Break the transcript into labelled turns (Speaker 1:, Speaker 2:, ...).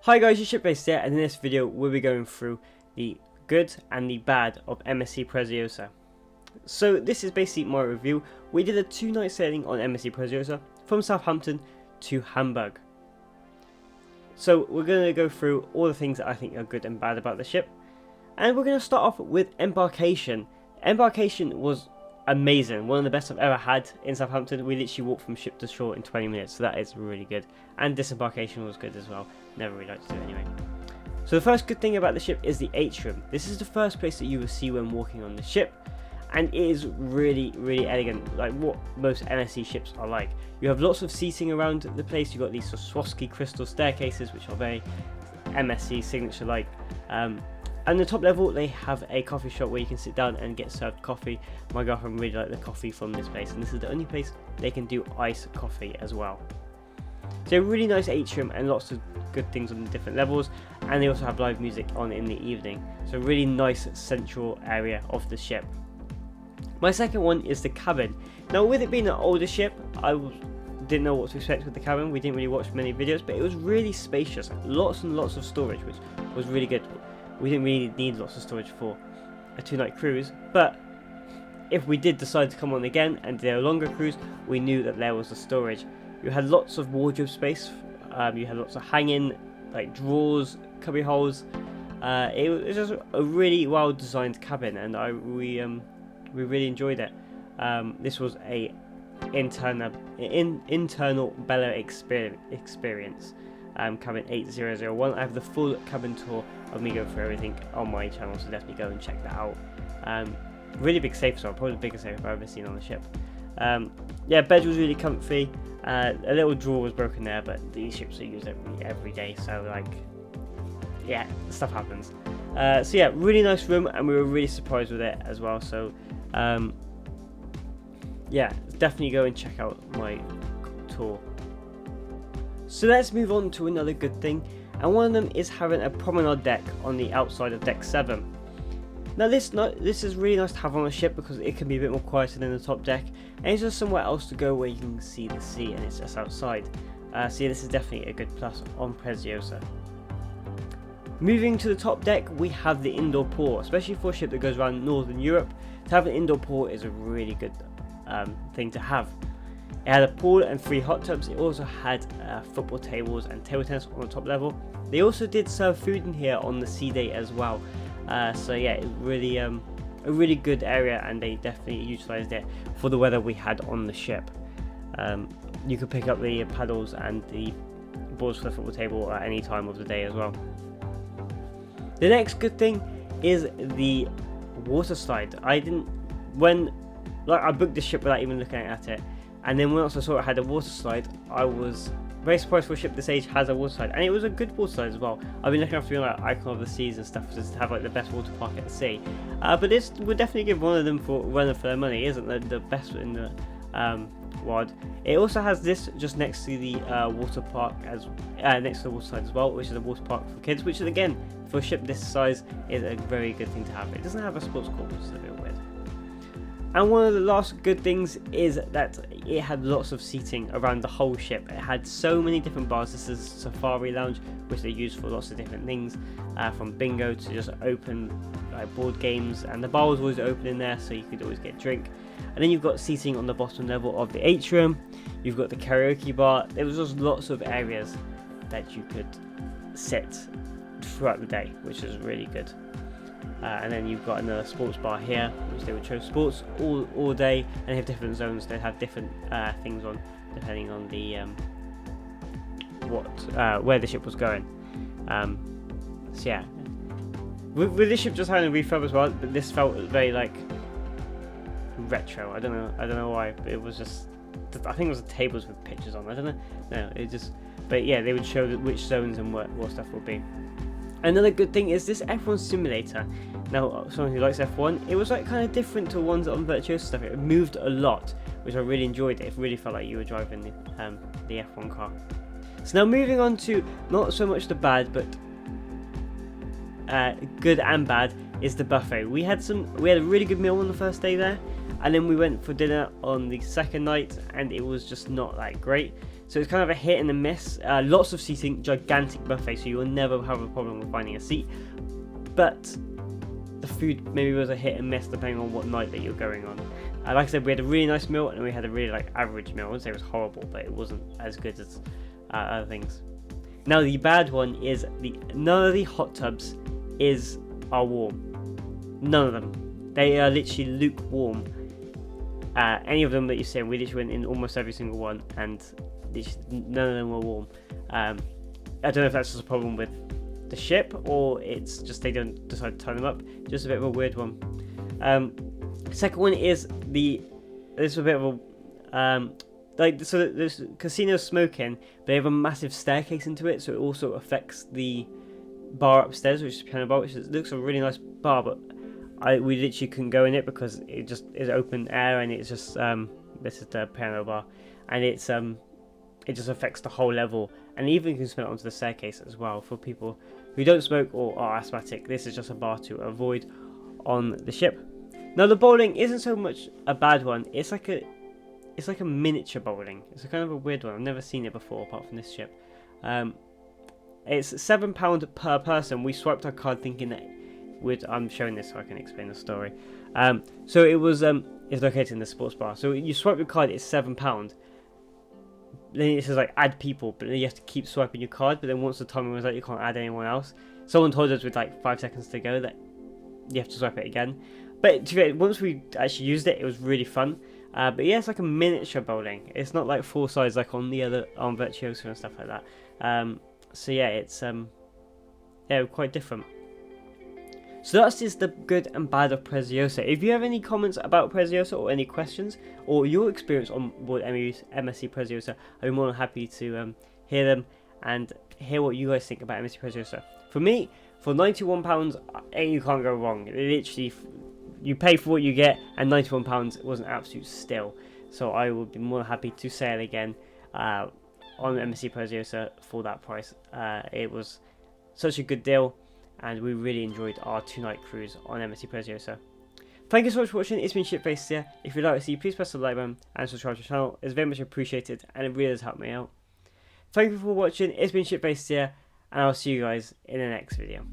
Speaker 1: Hi guys, it's Shipbase here, and in this video we'll be going through the good and the bad of MSC Preziosa. So this is basically my review. We did a 2-night sailing on MSC Preziosa from Southampton to Hamburg. So we're going to go through all the things that I think are good and bad about the ship. And we're going to start off with embarkation. Embarkation was amazing, one of the best I've ever had in Southampton. We literally walked from ship to shore in 20 minutes, so that is really good. And disembarkation was good as well. Never really liked to do it anyway. So the first good thing about the ship is the atrium. This is the first place that you will see when walking on the ship, and it is really elegant, like what most MSC ships are like. You have lots of seating around the place. You've got these Swarovski crystal staircases, which are very MSC signature like. And the top level, they have a coffee shop where you can sit down and get served coffee. My girlfriend really liked the coffee from this place, and this is the only place they can do iced coffee as well. So a really nice atrium and lots of good things on the different levels, and they also have live music on in the evening. So a really nice central area of the ship. My second one is the cabin. Now, with it being an older ship, I didn't know what to expect with the cabin. We didn't really watch many videos, but it was really spacious. Lots and lots of storage, which was really good. We didn't really need lots of storage for a 2-night cruise, but if we did decide to come on again and do a longer cruise, we knew that there was the storage. You had lots of wardrobe space, you had lots of hanging, like drawers, cubby holes. It was just a really well designed cabin, and we really enjoyed it. This was a internal Bella experience. Cabin 8001. I have the full cabin tour of me going through everything on my channel, so definitely go and check that out. Really big safe as well, probably the biggest safe I've ever seen on the ship. Yeah, bed was really comfy. A little drawer was broken there, but these ships are used every day, so like, yeah, stuff happens. So yeah, really nice room, and we were really surprised with it as well. So yeah, definitely go and check out my tour. So let's move on to another good thing, and one of them is having a promenade deck on the outside of deck 7. Now this is really nice to have on a ship because it can be a bit more quieter than the top deck, and it's just somewhere else to go where you can see the sea and it's just outside. So yeah, this is definitely a good plus on Preziosa. Moving to the top deck, we have the indoor pool, especially for a ship that goes around Northern Europe. To have an indoor pool is a really good thing to have. It had a pool and 3 hot tubs. It also had football tables and table tennis on the top level. They also did serve food in here on the sea day as well. So yeah, it really a really good area, and they definitely utilised it for the weather we had on the ship. You could pick up the paddles and the balls for the football table at any time of the day as well. The next good thing is the water slide. I booked the ship without even looking at it. And then once I saw it had a water slide, I was very surprised for a ship this age has a water slide, and it was a good water slide as well. I've been looking after being like Icon of the Seas and stuff, just to have like the best water park at the sea. But this would definitely give one of them for running for their money, isn't the best in the world. It also has this just next to the water park next to the water slide as well, which is a water park for kids, which is again for a ship this size is a very good thing to have. It doesn't have a sports court, which is a bit weird. And one of the last good things is that it had lots of seating around the whole ship. It had so many different bars. This is Safari Lounge, which they use for lots of different things, from bingo to just open board games, and the bar was always open in there, so you could always get a drink. And then you've got seating on the bottom level of the atrium. You've got the karaoke bar. There was just lots of areas that you could sit throughout the day, which is really good. And then you've got another sports bar here, which they would show sports all day, and they have different zones. They have different things on depending on the where the ship was going. So yeah, with this ship just having a refurb as well, but this felt very like retro. I don't know why, but it was just, I think it was the tables with pictures on. I don't know. No, it just, but yeah, they would show which zones and what stuff would be. Another good thing is this F1 simulator. Now, someone who likes F1, it was like kind of different to ones on Preziosa stuff. It moved a lot, which I really enjoyed. It really felt like you were driving the F1 car. So now moving on to not so much the bad, but good and bad is the buffet. We had a really good meal on the first day there, and then we went for dinner on the second night, and it was just not that great. So it's kind of a hit and a miss. Lots of seating, gigantic buffet, so you will never have a problem with finding a seat. But the food maybe was a hit and miss depending on what night that you're going on. Like I said, we had a really nice meal and we had a really average meal. I wouldn't say it was horrible, but it wasn't as good as other things. Now the bad one is none of the hot tubs are warm. None of them. They are literally lukewarm. Any of them that you see, we literally went in almost every single one, and none of them were warm. I don't know if that's just a problem with the ship or it's just they don't decide to turn them up. Just a bit of a weird one. Second one is this is a bit of a so there's casino smoking, but they have a massive staircase into it, so it also affects the bar upstairs, which is piano bar, which looks a really nice bar, but we literally couldn't go in it because it just is open air, and it's just this is the piano bar, and it just affects the whole level, and even you can smell it onto the staircase as well. For people who don't smoke or are asthmatic, this is just a bar to avoid on the ship. Now the bowling isn't so much a bad one. It's like a miniature bowling. It's a kind of a weird one. I've never seen it before apart from this ship. It's £7 per person. We swiped our card thinking that I'm showing this so I can explain the story. So it was it's located in the sports bar. So you swipe your card, it's £7. Then it says like add people, but then you have to keep swiping your card. But then once the timer was out, you can't add anyone else. Someone told us with like 5 seconds to go that you have to swipe it again. But to be honest, once we actually used it, it was really fun. But yeah, it's like a miniature bowling. It's not like full size like on the other Virtuosa and stuff like that. So yeah, it's quite different. So that's just the good and bad of Preziosa. If you have any comments about Preziosa or any questions or your experience on board MSC Preziosa, I'd be more than happy to hear them and hear what you guys think about MSC Preziosa. For me, for £91, you can't go wrong. Literally, you pay for what you get, and £91 was an absolute steal. So I would be more than happy to sail again on MSC Preziosa for that price. It was such a good deal, and we really enjoyed our 2-night cruise on MSC Preziosa. Thank you so much for watching. It's been Shipface here. If you'd like to see, please press the like button and subscribe to the channel. It's very much appreciated, and it really does help me out. Thank you for watching. It's been Shipface here, and I'll see you guys in the next video.